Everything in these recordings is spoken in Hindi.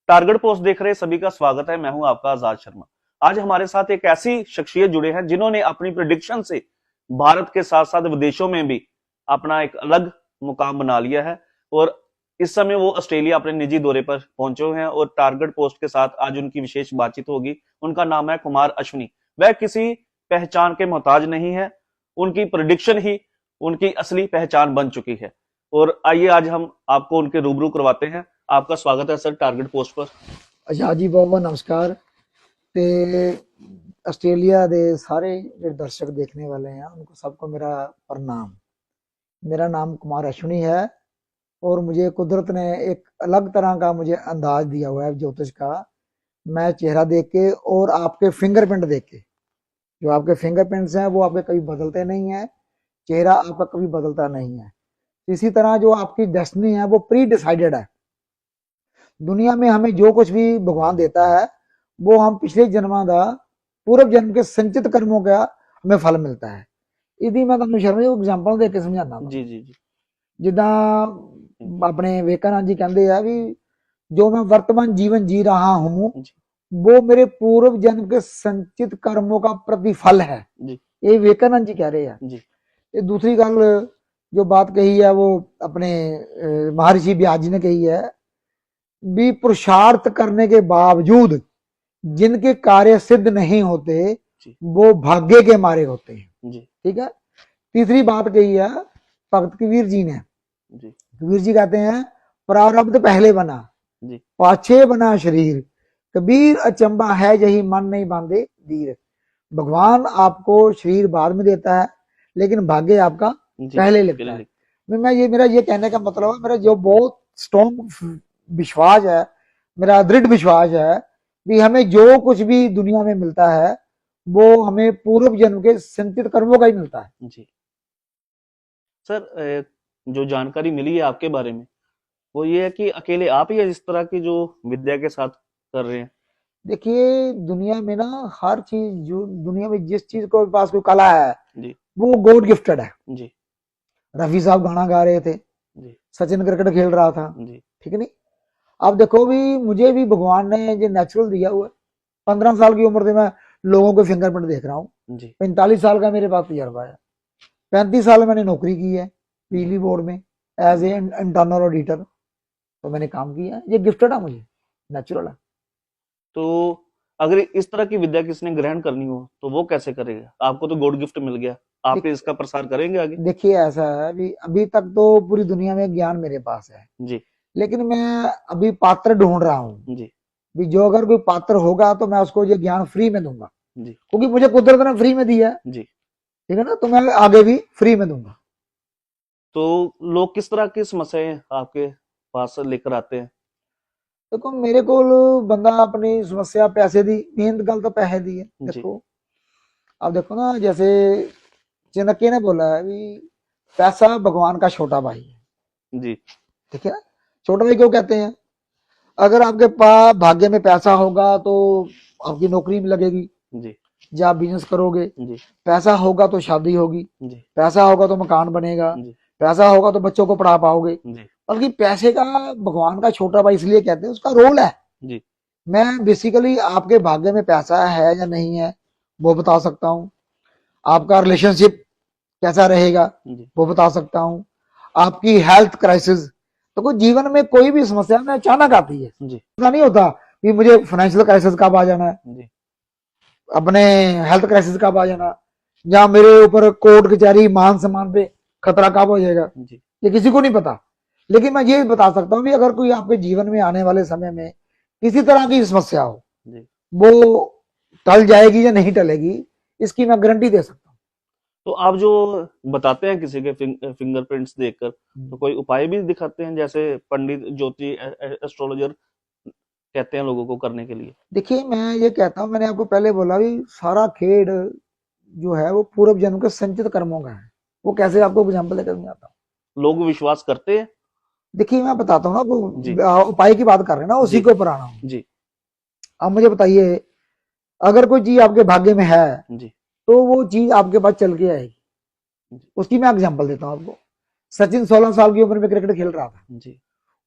टारगेट पोस्ट देख रहे सभी का स्वागत है। मैं हूं आपका आजाद शर्मा। आज हमारे साथ एक ऐसी शख्सियत जुड़े हैं जिन्होंने अपनी प्रेडिक्शन से भारत के साथ साथ विदेशों में भी अपना एक अलग मुकाम बना लिया है और इस समय वो ऑस्ट्रेलिया अपने निजी दौरे पर पहुंचे हुए हैं और टारगेट पोस्ट के साथ आज उनकी विशेष बातचीत होगी। उनका नाम है कुमार अश्विनी। वह किसी पहचान के मोहताज नहीं है, उनकी प्रेडिक्शन ही उनकी असली पहचान बन चुकी है। और आइए आज हम आपको उनके रूबरू करवाते हैं। आपका स्वागत है सर टारगेट पोस्ट पर। अच्छा जी, बहुत बहुत नमस्कार। ते आस्ट्रेलिया दे सारे जो दर्शक देखने वाले हैं उनको सबको मेरा प्रणाम। मेरा नाम कुमार अश्विनी है और मुझे कुदरत ने एक अलग तरह का मुझे अंदाज दिया हुआ है ज्योतिष का। मैं चेहरा देख के और आपके फिंगरप्रिंट देख के, जो आपके फिंगरप्रिंट्स हैं वो आपके कभी बदलते नहीं हैं, चेहरा आपका कभी बदलता नहीं है। इसी तरह जो आपकी डेस्टिनी है वो प्री डिसाइडेड है। दुनिया में हमें जो कुछ भी भगवान देता है वो हम पिछले जन्मां दा पूर्व जन्म के संचित कर्मों का हमें फल मिलता है। ਇਹਦੀ मैं ਤੁਹਾਨੂੰ ਸ਼ਰਮਾ ਜੀ एग्जांपल ਦੇ ਕੇ ਸਮਝਾਣਾ ਵਾ। जी जी जी। ਜਿੱਦਾਂ ਆਪਣੇ ਵਿਵੇਕਾਨੰਦ ਜੀ ਕਹਿੰਦੇ ਆ ਵੀ जो मैं वर्तमान जीवन जी रहा हूँ जी वो मेरे पूर्व जन्म के संचित कर्मों का प्रतिफल है। जी ये विवेकानंद जी कह रहे हैं। जी ये दूसरी गल जो बात कही है वो अपने महर्षि व्यास जी ने कही है भी पुरुषार्थ करने के बावजूद जिनके कार्य सिद्ध नहीं होते जी वो भाग्य के मारे होते हैं। जी ठीक है। तीसरी बात कही है भगत कबीर जी ने। जी कबीर जी कहते हैं प्रारब्ध पहले बना जी पाछे बना शरीर, कबीर अचंबा है यही मन नहीं बांधे धीर। भगवान आपको शरीर बाद में देता है लेकिन भाग्य आपका जी पहले लिखता है। मैं ये मेरा ये कहने का मतलब है, मेरा जो बहुत स्ट्रॉन्ग विश्वास है, मेरा दृढ़ विश्वास है कि हमें जो कुछ भी दुनिया में मिलता है वो हमें पूर्व जन्म के संचित कर्मों का ही मिलता है। जी सर, जो जानकारी मिली है आपके बारे में वो ये है कि अकेले आप ही है इस तरह की जो विद्या के साथ कर रहे हैं। देखिए दुनिया में ना हर चीज, जो दुनिया में जिस चीज को पास कोई कला है जी वो गॉड गिफ्टेड है। जी रफी साहब गाना गा रहे थे, जी सचिन क्रिकेट खेल रहा था, जी ठीक है नहीं। अब देखो भी मुझे भी भगवान ने जो नेचुरल दिया हुआ है। 15 साल की उम्र से मैं लोगों के फिंगरप्रिंट देख रहा हूँ। जी 45 साल का मेरे पास तजर्बा है। 35 साल मैंने नौकरी की है बिजली बोर्ड में एज ए इंटरनल ऑडिटर। तो मैंने काम किया है, ये गिफ्टेड है, मुझे नेचुरल है। तो अगर इस तरह की विद्या किसी ने ग्रहण करनी हो तो वो कैसे करेगा? आपको तो गॉड गिफ्ट मिल गया, आप देख- इसका प्रसार करेंगे आगे? देखिए ऐसा है भी अभी तक तो पूरी दुनिया में ज्ञान मेरे पास है, जी लेकिन मैं अभी पात्र ढूंढ रहा हूँ जी भी जो अगर कोई पात्र होगा तो मैं उसको ये ज्ञान फ्री में दूंगा, जी क्योंकि मुझे कुदरत ने फ्री में दिया है। जी। ठीक है ना, तो मैं आगे भी फ्री में दूंगा। तो लोग किस तरह की समस्याएं आपके पास लेकर आते हैं? देखो मेरे को बंदा अपनी समस्या पैसे दी, मेन गल तो पैसे दी है। जी देखो अब देखो ना, जैसे चाणक्य ने बोला है भी पैसा भगवान का छोटा भाई है। जी ठीक है ना, छोटा भाई क्यों कहते हैं? अगर आपके पास भाग्य में पैसा होगा तो आपकी नौकरी में लगेगी जी या आप बिजनेस करोगे। जी पैसा होगा तो शादी होगी, जी पैसा होगा तो मकान बनेगा, जी पैसा होगा तो बच्चों को पढ़ा पाओगे। जी बल्कि पैसे का भगवान का छोटा भाई इसलिए कहते हैं, उसका रोल है। जी मैं बेसिकली आपके भाग्य में पैसा है या नहीं है वो बता सकता हूँ, आपका रिलेशनशिप कैसा रहेगा जी वो बता सकता हूँ, आपकी हेल्थ क्राइसिस। तो कोई जीवन में कोई भी समस्या में अचानक आती है, जी ऐसा नहीं होता कि मुझे फाइनेंशियल क्राइसिस कब आ जाना है, जी अपने हेल्थ क्राइसिस कब आ जाना, या मेरे ऊपर कोर्ट कचहरी मान सम्मान पे खतरा कब हो जाएगा, जी ये किसी को नहीं पता। लेकिन मैं ये बता सकता हूँ कि अगर कोई आपके जीवन में आने वाले समय में किसी तरह की समस्या हो जी। वो टल जाएगी या नहीं टलेगी, इसकी मैं गारंटी दे सकता हूँ। तो आप जो बताते हैं किसी के फिंगरप्रिंट्स देखकर तो कोई उपाय भी दिखाते हैं जैसे पंडित ज्योति एस्ट्रोलॉजर कहते हैं लोगों को करने के लिए? देखिए मैं ये कहता हूँ, मैंने आपको पहले बोला भी सारा खेड जो है वो पूर्व जन्म के संचित कर्मों का है। वो कैसे आपको एग्जाम्पल लेकर मैं आता हूँ। लोग विश्वास करते हैं? देखिए मैं बताता हूँ ना, जी वो उपाय की बात कर रहे हैं ना, उसी जी के ऊपर आना हूँ। जी अब मुझे बताइए, अगर कोई चीज आपके भाग्य में है जी तो वो चीज आपके पास चल के आएगी। जी उसकी मैं एग्जाम्पल देता हूँ आपको। सचिन 16 साल की उम्र में क्रिकेट खेल रहा था, जी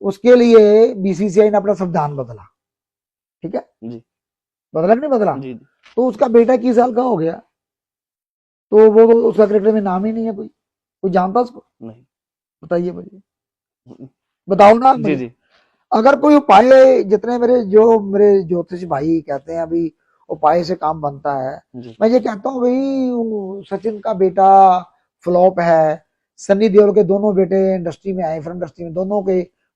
उसके लिए बीसीसीआई ने अपना संविधान बदला। ठीक है, जी बदला कि नहीं बदला? जी तो उसका बेटा 21 साल का हो गया, तो वो उसका क्रिकेट में नाम ही नहीं है, कोई जानता उसको? नहीं। बताइए मुझे, बताओ ना जी मुझे। जी अगर कोई उपाय, जितने मेरे ज्योतिष भाई कहते हैं अभी उपाय से काम बनता है, जी मैं ये कहता हूँ भाई, सचिन का बेटा फ्लॉप है, सनी देओल के दोनों बेटे इंडस्ट्री में आए, फिल्म इंडस्ट्री में,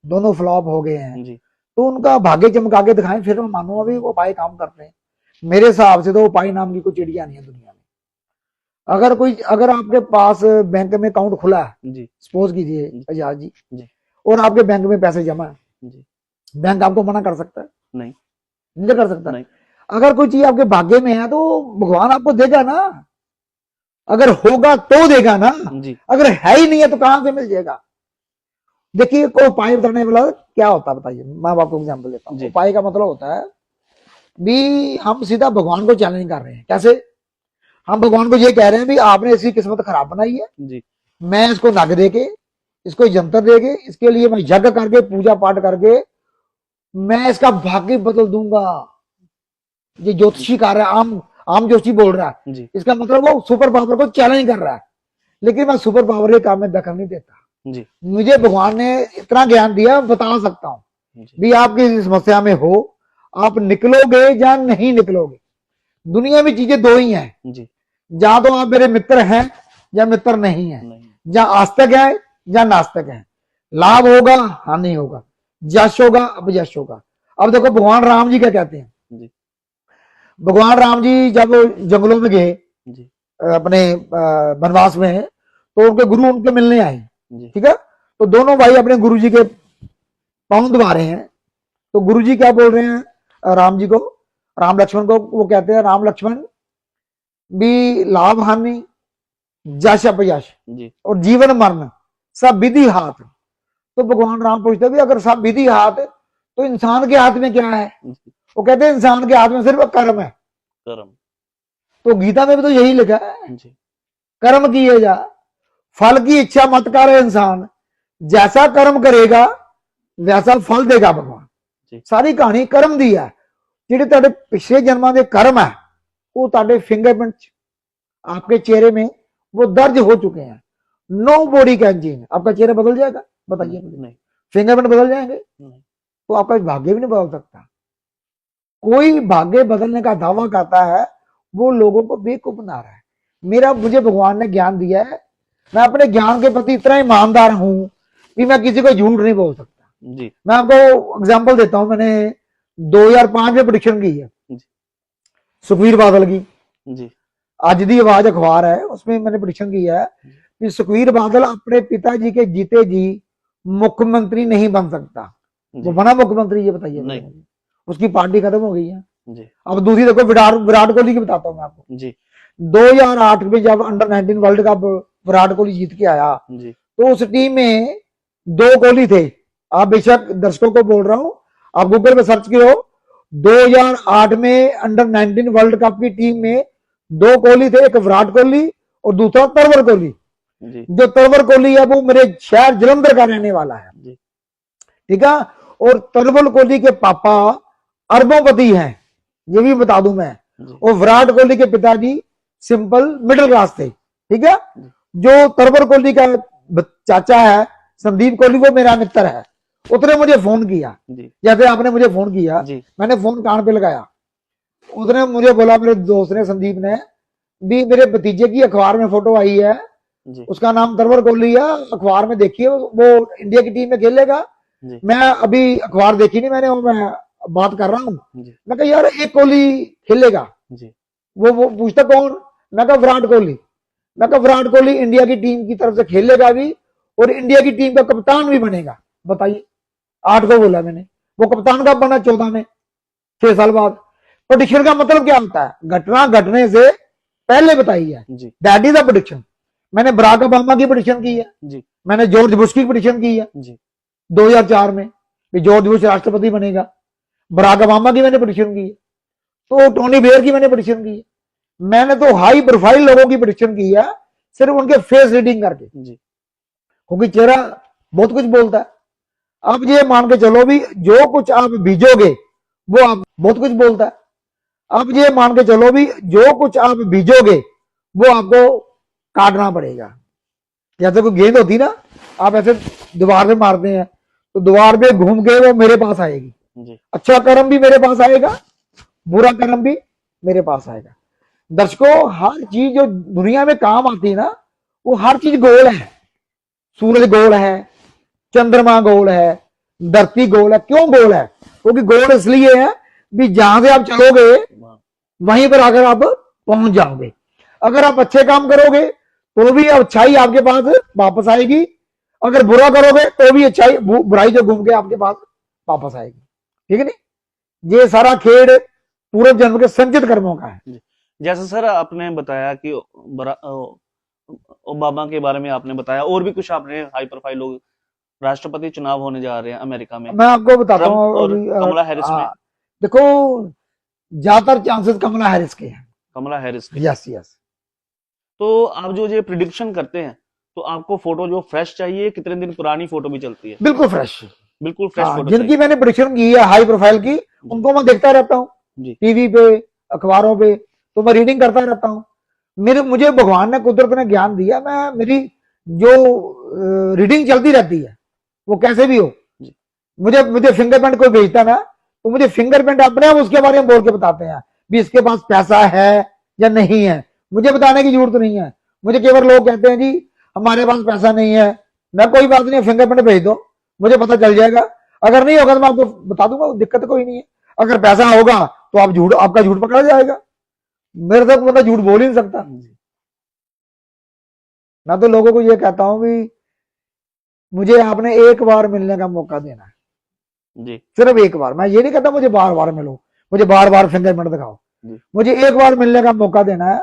दोनों फ्लॉप हो गए हैं, जी तो उनका भाग्य चमका के दिखाएं, फिर मैं मानूंगा भी वो उपाय काम करते हैं। मेरे हिसाब से तो उपाय नाम की कोई चिड़िया नहीं है दुनिया में। अगर आपके पास बैंक में अकाउंट खुला है, जी सपोज कीजिए जी आजाद जी, जी और आपके बैंक में पैसे जमा है, जी बैंक आपको मना कर सकता है? नहीं नहीं कर सकता। नहीं अगर कोई चीज आपके भाग्य में है तो भगवान आपको देगा ना, अगर होगा तो देगा ना, जी अगर है ही नहीं है तो कहां से मिल जाएगा? देखिए, कोई उपाय बताने वाला क्या होता है बताइए, मैं आपको एग्जाम्पल देता हूँ। जी उपाय का मतलब होता है भी हम सीधा भगवान को चैलेंज कर रहे हैं। कैसे? हम भगवान को ये कह रहे हैं भी आपने इसकी किस्मत खराब बनाई है, जी मैं इसको नग दे के, इसको यंत्र दे के, इसके लिए मैं यज्ञ करके, पूजा पाठ करके, मैं इसका भाग्य बदल दूंगा। ये ज्योतिषी कर रहा है, आम ज्योतिषी बोल रहा है, जी इसका मतलब वो सुपर पावर को चैलेंज कर रहा है। लेकिन मैं सुपर पावर के काम में दखल नहीं देता। जी मुझे भगवान ने इतना ज्ञान दिया, बता सकता हूं जी भी आपकी इस समस्या में हो, आप निकलोगे या नहीं निकलोगे। दुनिया में चीजें दो ही हैं, जी या तो आप मेरे मित्र हैं या मित्र नहीं है, नहीं या आस्तिक है या नास्तिक है, लाभ होगा हानि होगा, यश होगा अपयश होगा। अब देखो भगवान राम जी क्या कहते हैं। जी भगवान राम जी जब जंगलों में गए जी अपने वनवास में, तो उनके गुरु उनके मिलने आए, जी ठीक है, तो दोनों भाई अपने गुरु जी के पांव दबा रहे हैं। तो गुरु जी क्या बोल रहे हैं राम जी को, राम लक्ष्मण को, वो कहते हैं राम लक्ष्मण भी लाभ हानि, यश अपयश जी और जीवन मरण सब विधि हाथ। तो भगवान राम पूछते भी अगर सब विधि हाथ, तो इंसान के हाथ में क्या है? जी वो कहते हैं इंसान के हाथ में सिर्फ कर्म है। कर्म। तो गीता में भी तो यही लिखा है, जी कर्म किए जा, फल की इच्छा मत कर इंसान, जैसा कर्म करेगा वैसा फल देगा भगवान। जी सारी कहानी कर्म दी है। ਜਿਹੜੇ ਤੁਹਾਡੇ ਪਿਛਲੇ ਜਨਮਾਂ ਦੇ ਕਰਮ ਹੈ ਉਹ ਤੁਹਾਡੇ ਫਿੰਗरप्रिंट आपके चेहरे में वो दर्ज हो चुके हैं। Nobody can change. आपका चेहरा बदल जाएगा? बताइए मुझे। नहीं फिंगरप्रिंट बदल जाएंगे? नहीं तो आपका भाग्य भी नहीं बदल सकता। कोई भाग्य बदलने का दावा करता है वो लोगों को बेवकूफ बना रहा है। मुझे भगवान ने ज्ञान दिया है, मैं अपने ज्ञान के प्रति इतना ईमानदार हूं कि मैं किसी को झूठ नहीं बोल सकता। जी मैं आपको एग्जांपल देता हूं, मैंने 2005 में प्रेडिक्शन की है जी सुखबीर बादल की। जी आज दी आवाज अखबार है, उसमें मैंने प्रेडिक्शन किया है कि सुखबीर बादल अपने पिताजी के जीते जी मुख्यमंत्री नहीं बन सकता। वो जी बना मुख्यमंत्री? ये बताइए नहीं मुझे। उसकी पार्टी खत्म हो गई है। जी अब दूसरी देखो, विराट कोहली की बताता हूँ मैं आपको। जी 2008 में जब under 19 world cup Virat Kohli जीत के आया, जी तो उस टीम में 2 कोहली थे। आप बेशक दर्शकों को बोल रहा हूं, आप गूगल पे सर्च करो, 2008 में अंडर 19 वर्ल्ड कप की टीम में 2 कोहली थे, एक विराट कोहली और दूसरा तरवर कोहली। जी जो तरवर कोहली है वो मेरे शहर जलंधर का रहने वाला है, जी ठीक है। और तरवर कोहली के पापा अरबोपति हैं, ये भी बता दूं मैं। जी और विराट कोहली के पिताजी सिंपल मिडिल क्लास थे, ठीक है। जो तरवर कोहली का चाचा है संदीप कोहली, वो मेरा मित्र है। उसने मुझे फोन किया, जी जैसे आपने मुझे फोन किया, जी मैंने फोन कान पे लगाया। उसने मुझे बोला, मेरे दोस्त ने, संदीप ने, भी मेरे भतीजे की अखबार में फोटो आई है, जी उसका नाम तरवर कोहली है, अखबार में देखिए वो इंडिया की टीम में खेलेगा। जी मैं अभी अखबार देखी नहीं मैंने, मैं बात कर रहा हूँ। जी मैं कहा यार एक कोहली खेलेगा। जी वो पूछता कौन? मैं कहा विराट कोहली। मैं कहा विराट कोहली इंडिया की टीम की तरफ से खेलेगा भी और इंडिया की टीम का कप्तान भी बनेगा। बताइए, 8 को बोला मैंने। वो कप्तान कब बना? 14 में, 6 साल बाद। प्रेडिक्शन का मतलब क्या होता है? घटना घटने से पहले बताई है, जी दैट इज द प्रेडिक्शन। मैंने बराक ओबामा की प्रेडिक्शन की है, जी मैंने जॉर्ज बुश की प्रेडिक्शन की है जी 2004 में, कि जॉर्ज बुश राष्ट्रपति बनेगा। बराक ओबामा की मैंने प्रेडिक्शन की है, तो टोनी ब्लेयर की मैंने प्रेडिक्शन की है। मैंने तो हाई प्रोफाइल लोगों की प्रेडिक्शन की है, सिर्फ उनके फेस रीडिंग करके, जी क्योंकि चेहरा बहुत कुछ बोलता है। आप ये मान के चलो भी जो कुछ आप बीजोगे वो आप बहुत कुछ बोलता है। अब ये मान के चलो भी जो कुछ आप बीजोगे वो आपको काटना पड़ेगा। जैसे कोई गेंद होती ना, आप ऐसे दीवार पे मारते हैं तो दीवार पे घूम के वो मेरे पास आएगी। जी अच्छा कर्म भी मेरे पास आएगा, बुरा कर्म भी मेरे पास आएगा। दर्शकों, हर चीज जो दुनिया में काम आती है ना, वो हर चीज गोल है। सूरज गोल है, चंद्रमा गोल है, धरती गोल है। क्यों गोल है? क्योंकि गोल इसलिए है भी जहां से आप चलोगे वाह, वहीं पर आकर आप पहुंच जाओगे। अगर आप अच्छे काम करोगे तो भी अच्छाई आपके पास वापस आएगी, अगर बुरा करोगे तो भी अच्छाई बुराई जो घूम के आपके पास वापस आएगी। ठीक है नहीं? ये सारा खेल पूर्व जन्म के संचित कर्मों का है। जी। जैसे सर आपने बताया कि ओबामा के बारे में आपने बताया, और भी कुछ आपने हाई प्रोफाइल लोग, राष्ट्रपति चुनाव होने जा रहे हैं अमेरिका में, मैं आपको बताता ट्रम्प हूँ और अभी कमला हैरिस में। देखो, ज्यादातर चांसेस कमला हैरिस के हैं। कमला हैरिस के। Yes yes. तो आप जो ये प्रिडिक्शन करते हैं, तो आपको फोटो जो फ्रेश चाहिए, कितने दिन पुरानी फोटो भी चलती है? बिल्कुल फ्रेश। बिल्कुल फ्रेश फोटो जिनकी चाहिए। मैंने प्रिडिक्शन की है हाई प्रोफाइल की, उनको मैं देखता रहता हूँ जी टीवी पे, अखबारों पे, तो मैं रीडिंग करता रहता हूँ। मुझे भगवान ने, कुदरत ने ज्ञान दिया। मैं मेरी जो रीडिंग चलती रहती है, वो कैसे भी हो। जी मुझे मुझे फिंगरप्रिंट कोई भेजता ना, तो मुझे फिंगरप्रिंट अपने आप उसके बारे में बोल के बताते हैं भी इसके पास पैसा है या नहीं है। मुझे बताने की जरूरत नहीं है। मुझे केवल लोग कहते हैं जी हमारे पास पैसा नहीं है, मैं कोई बात नहीं, फिंगरप्रिंट भेज दो, मुझे पता चल जाएगा। अगर नहीं होगा तो मैं आपको बता दूंगा, दिक्कत कोई नहीं है। अगर पैसा होगा तो आप झूठ, आपका झूठ पकड़ा जाएगा। मेरे से मतलब झूठ बोल ही नहीं सकता। मैं तो लोगों को ये कहता हूं भी मुझे आपने एक बार मिलने का मौका देना है, जी सिर्फ एक बार। मैं ये नहीं कहता मुझे बार बार मिलो, मुझे बार बार फिंगरप्रिंट दिखाओ, जी मुझे एक बार मिलने का मौका देना है।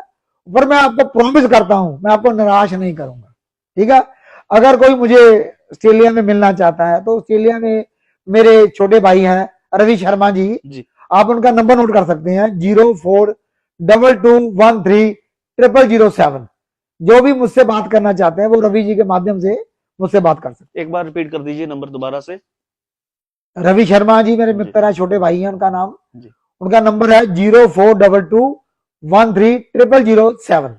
पर मैं आपको प्रॉमिस करता हूं, मैं आपको निराश नहीं करूंगा। ठीक है? अगर कोई मुझे ऑस्ट्रेलिया में मिलना चाहता है तो ऑस्ट्रेलिया में मेरे छोटे भाई हैं रवि शर्मा जी, जी आप उनका नंबर नोट कर सकते हैं 0422130007। जो भी मुझसे बात करना चाहते हैं वो रवि जी के माध्यम से मुझसे बात कर सकते एक बार रिपीट कर दीजिए नंबर दोबारा से। हैं। रवि शर्मा जी मेरे जी मित्र है, छोटे भाई हैं, उनका नाम, जी उनका नंबर है 0422130007।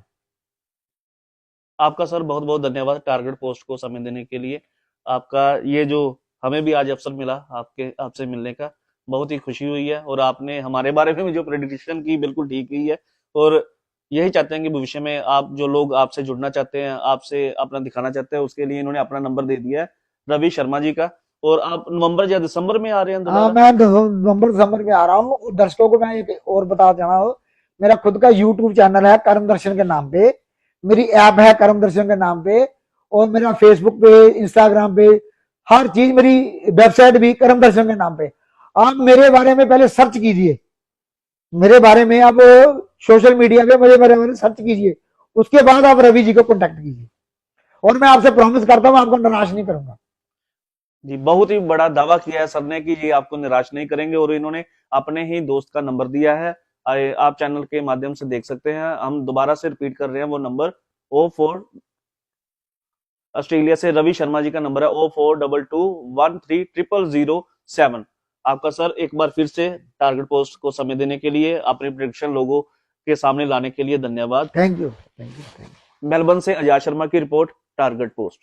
आपका सर बहुत बहुत धन्यवाद टारगेट पोस्ट को समय देने के लिए। आपका ये जो हमें भी आज अवसर मिला आपसे मिलने का, बहुत ही खुशी हुई है। और आपने हमारे बारे में भी जो प्रेडिक्शन की बिल्कुल ठीक हुई है। और यही चाहते हैं कि भविष्य में आप जो लोग आपसे जुड़ना चाहते हैं, आपसे अपना दिखाना चाहते हैं, उसके लिए इन्होंने अपना नंबर दे दिया है रवि शर्मा जी का। और आप नवंबर या दिसंबर में आ रहे हैं हाँ, दोबारा? मैं नवंबर दिसंबर में आ रहा हूँ। दर्शकों को मैं एक और बता देना हूँ, मेरा खुद का यूट्यूब चैनल है कर्म दर्शन के नाम पे, मेरी ऐप है कर्म दर्शन के नाम पे, और मेरा फेसबुक पे, इंस्टाग्राम पे, हर चीज, मेरी वेबसाइट भी कर्म दर्शन के नाम पे। आप मेरे बारे में पहले सर्च कीजिए, मेरे बारे में आप सोशल मीडिया पे मेरे बारे में सर्च कीजिए, उसके बाद आप रवि जी को कॉन्टेक्ट कीजिए। और मैं आपसे प्रॉमिस करता हूँ आपको निराश नहीं करूंगा। जी, बहुत ही बड़ा दावा किया है सर ने कि ये आपको निराश नहीं करेंगे। और इन्होंने अपने ही दोस्त का नंबर दिया है, आप चैनल के माध्यम से देख सकते हैं। हम दोबारा से रिपीट कर रहे हैं वो नंबर, O4, ऑस्ट्रेलिया से रवि शर्मा जी का नंबर है O4221300007। आपका सर एक बार फिर से टारगेट पोस्ट को समय देने के लिए, अपने प्रेडिक्शन लोगों के सामने लाने के लिए धन्यवाद। Thank you, thank you, thank you. Melbourne से अजय शर्मा की रिपोर्ट, टारगेट पोस्ट।